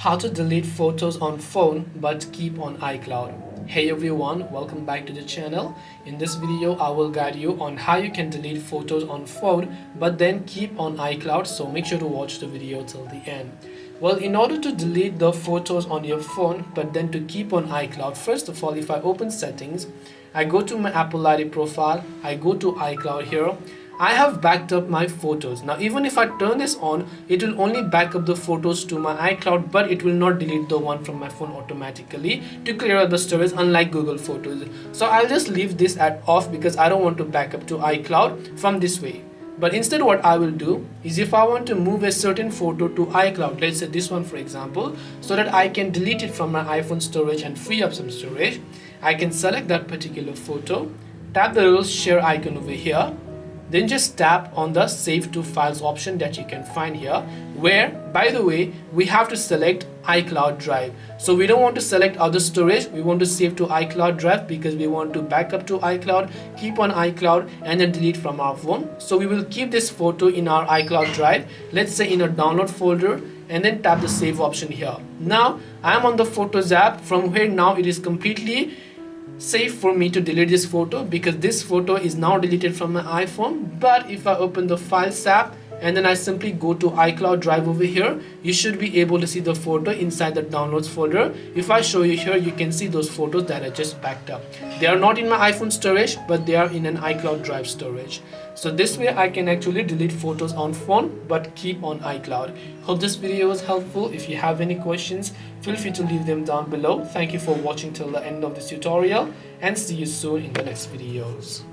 How to delete photos on phone but keep on iCloud. Hey everyone, welcome back to the channel. In this video I will guide you on how you can delete photos on phone but then keep on iCloud, so make sure to watch the video till the end. Well, in order to delete the photos on your phone but then to keep on iCloud, first of all, if I open settings, I go to my Apple ID profile, I go to iCloud here. I have backed up my photos. Now even if I turn this on, it will only back up the photos to my iCloud, but it will not delete the one from my phone automatically to clear out the storage, unlike Google Photos. So I'll just leave this at off because I don't want to back up to iCloud from this way. But instead what I will do is, if I want to move a certain photo to iCloud, let's say this one for example, so that I can delete it from my iPhone storage and free up some storage, I can select that particular photo, tap the little share icon over here, then just tap on the save to files option that you can find here, where by the way we have to select iCloud drive. So we don't want to select other storage, we want to save to iCloud drive because we want to back up to iCloud, keep on iCloud and then delete from our phone. So we will keep this photo in our iCloud drive, let's say in a download folder, and then tap the save option here. Now I am on the Photos app, from where now it is completely safe for me to delete this photo because this photo is now deleted from my iPhone. But if I open the Files app and then I simply go to iCloud drive over here, you should be able to see the photo inside the downloads folder. If I show you here, you can see those photos that I just backed up. They are not in my iPhone storage, but they are in an iCloud drive storage. So this way I can actually delete photos on phone but keep on iCloud. Hope this video was helpful. If you have any questions, feel free to leave them down below. Thank you for watching till the end of this tutorial and see you soon in the next videos.